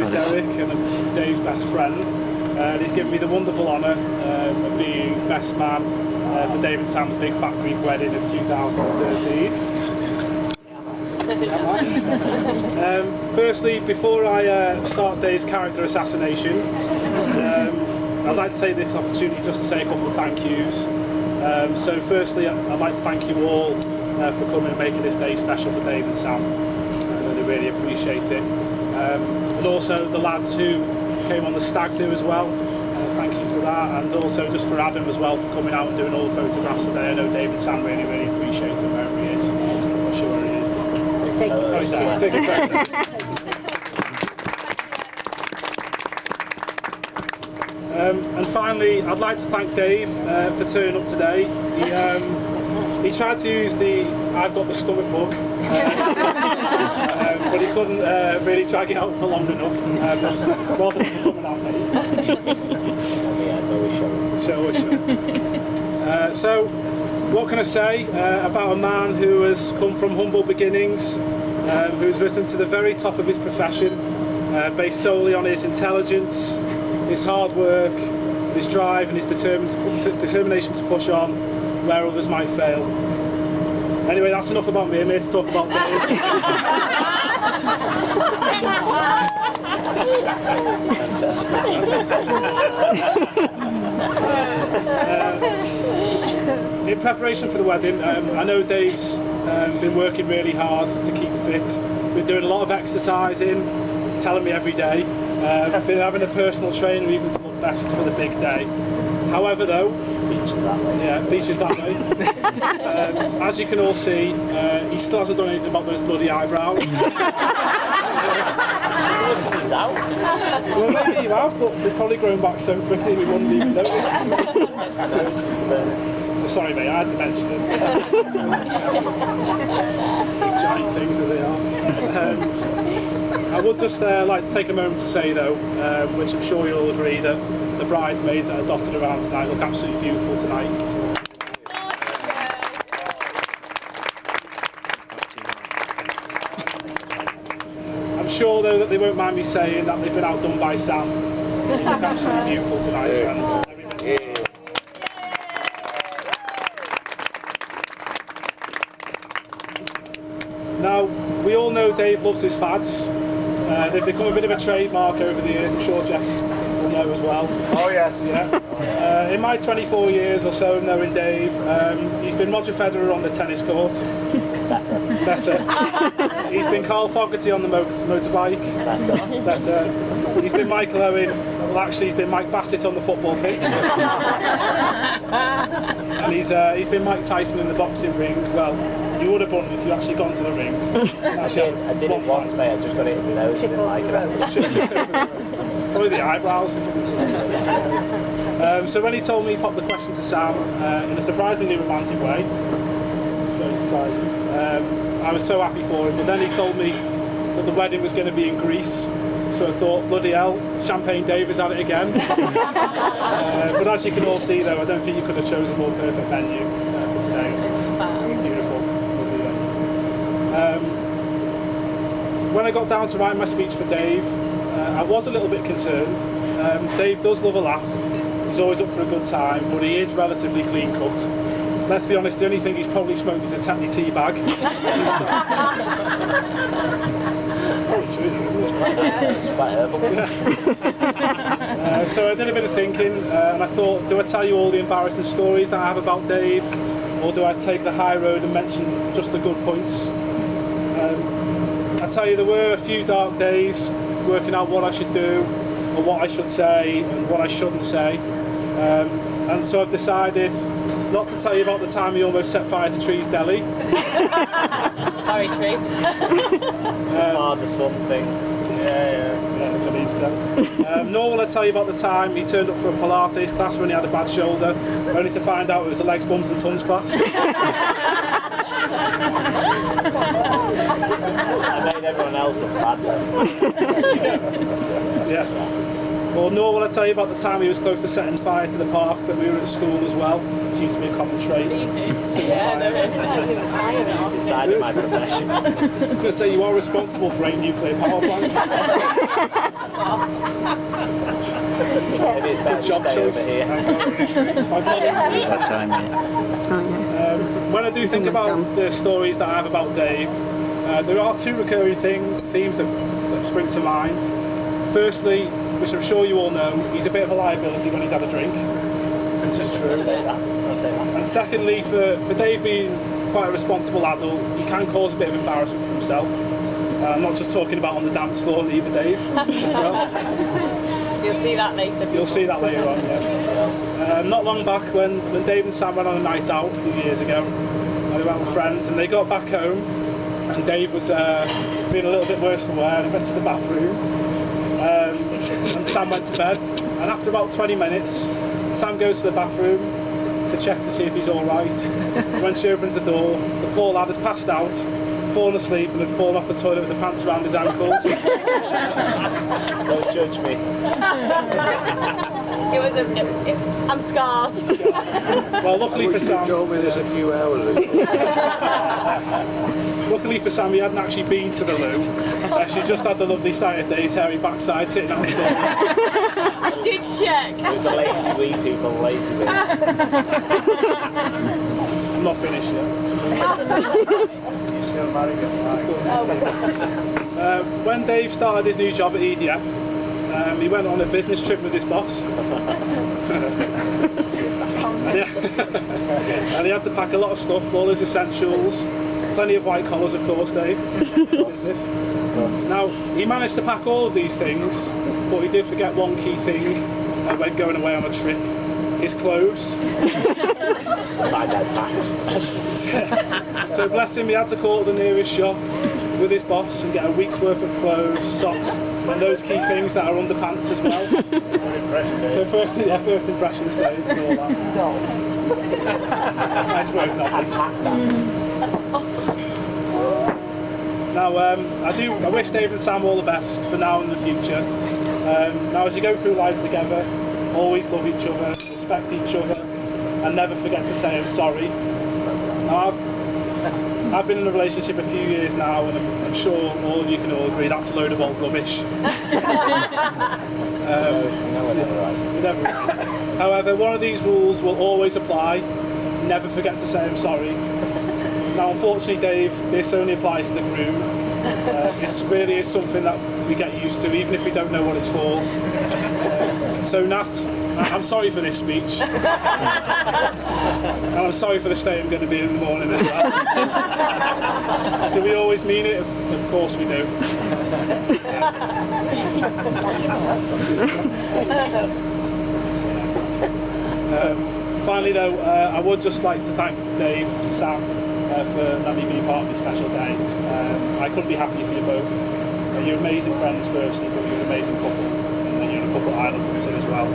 is Eric, and I'm Dave's best friend. And he's given me the wonderful honour of being best man for Dave and Sam's big fat Greek wedding of 2013. Firstly, before I start Dave's character assassination, I'd like to take this opportunity just to say a couple of thank yous. So firstly, I'd like to thank you all for coming and making this day special for Dave and Sam. I really appreciate it. And also the lads who came on the stag do as well. Thank you for that, and also just for Adam as well for coming out and doing all the photographs today. I know Dave and Sam really appreciate it wherever he is. I'm not sure where he is. Take a photo. And finally, I'd like to thank Dave for turning up today. He tried to use the "I've got the stomach bug," but he couldn't really drag it out for long enough. Rather than coming out late. So, what can I say about a man who has come from humble beginnings, who's risen to the very top of his profession, based solely on his intelligence, his hard work, his drive and his determination to push on where others might fail. Anyway, that's enough about me. I'm here to talk about Dave. In preparation for the wedding, I know Dave's been working really hard to keep fit. Been doing a lot of exercising, telling me every day. Been having a personal trainer even to look best for the big day. However though, beaches that way. As you can all see, he still hasn't done anything about those bloody eyebrows. He's out. Well, maybe you have, but they've probably grown back so quickly we wouldn't even notice. Sorry mate, I had to mention it. Big giant things as they are. I would just like to take a moment to say though, which I'm sure you'll agree, that the bridesmaids that are dotted around tonight look absolutely beautiful tonight. I'm sure though that they won't mind me saying that they've been outdone by Sam. They look absolutely beautiful tonight. And now, we all know Dave loves his fads. They've become a bit of a trademark over the years, I'm sure Jeff will know as well. Oh yes. Yeah. In my 24 years or so of knowing Dave, he's been Roger Federer on the tennis court. Better. He's been Carl Fogarty on the motorbike. Better. He's been Michael Owen. Well, actually, he's been Mike Bassett on the football pitch. And he's been Mike Tyson in the boxing ring. Well, you would have won if you actually gone to the ring. I did it once, mate. I just got it in the nose. I didn't like it. Probably the eyebrows. So when he told me he popped the question to Sam in a surprisingly romantic way, very surprising, I was so happy for him. But then he told me that the wedding was going to be in Greece. So I thought, bloody hell, Champagne Dave is at it again. But as you can all see though, I don't think you could have chosen a more perfect venue for today. Beautiful, lovely day. When I got down to write my speech for Dave, I was a little bit concerned. Dave does love a laugh, he's always up for a good time, but he is relatively clean cut. Let's be honest, the only thing he's probably smoked is a Tetley tea bag. Probably true though, isn't it? So I did a bit of thinking, and I thought, do I tell you all the embarrassing stories that I have about Dave, or do I take the high road and mention just the good points? I tell you, there were a few dark days working out what I should do, or what I should say, and what I shouldn't say. And so I've decided not to tell you about the time he almost set fire to Trees Deli. Sorry, Tree. Father-son thing. I believe so. Nor will I tell you about the time he turned up for a Pilates class when he had a bad shoulder, only to find out it was a legs, bums and tons class. I made everyone else look bad then. Yeah. Or nor will I tell you about the time he was close to setting fire to the park that we were at school as well. It seems to be a common trait. Decided my profession. I was going to say, you are responsible for 8 nuclear power plants. Maybe it's better to Job stay choice. over here. That time, yeah. When I do think about the stories that I have about Dave, there are two recurring themes that spring to mind. Firstly, which I'm sure you all know, he's a bit of a liability when he's had a drink, which is true. I'll say that. And secondly, for Dave being quite a responsible adult, he can cause a bit of embarrassment for himself. I'm not just talking about on the dance floor, either, Dave, as well. You'll see that later. People. You'll see that later on, yeah. Not long back when Dave and Sam went on a night out a few years ago, they went with friends and they got back home and Dave was being a little bit worse for wear and he went to the bathroom and Sam went to bed, and after about 20 minutes Sam goes to the bathroom to check to see if he's alright. When she opens the door, the poor lad has passed out, fallen asleep and had fallen off the toilet with the pants around his ankles. Don't judge me. I'm scarred. Well, luckily for Sam, told me this a few hours ago. luckily for Sam, he hadn't actually been to the loo. She just had the lovely sight of Dave's hairy backside sitting on the door. I did check. It was a lazy wee, people, lazy wee. I'm not finished yet. Still married When Dave started his new job at EDF, he went on a business trip with his boss. And he had to pack a lot of stuff, all his essentials, plenty of white collars, of course, Dave. Business. Now, he managed to pack all of these things, but he did forget one key thing when going away on a trip: his clothes. My dad packed. So bless him, he had to call the nearest shop with his boss and get a week's worth of clothes, socks, and those key things that are underpants as well. So first impressions, Dave, and all that. Nice work, Nobby. Now, I wish Dave and Sam all the best for now and the future. Now, as you go through life together, always love each other, respect each other, and never forget to say I'm sorry. Now, I've been in a relationship a few years now, and I'm sure all of you can all agree that's a load of old rubbish. You're never right. However, one of these rules will always apply: never forget to say I'm sorry. Now, unfortunately, Dave, this only applies to the groom. This really is something that we get used to, even if we don't know what it's for. So, Nat, I'm sorry for this speech. And I'm sorry for the state I'm going to be in the morning as well. Do we always mean it? Of course we do. Finally, though, I would just like to thank Dave and Sam for letting me be part of this special day. I couldn't be happier for you both. You're amazing friends, firstly, but you're an amazing couple, and you're a couple I look up to as well.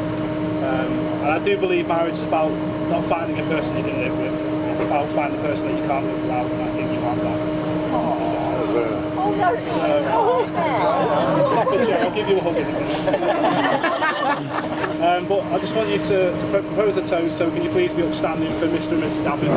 And I do believe marriage is about not finding a person you can live with. It's about finding a person that you can't live without, and I think you have that. Stop it, Joe. I'll give you a hug in a minute. But I just want you to propose a toast, so can you please be upstanding for Mr. and Mrs. Abbott?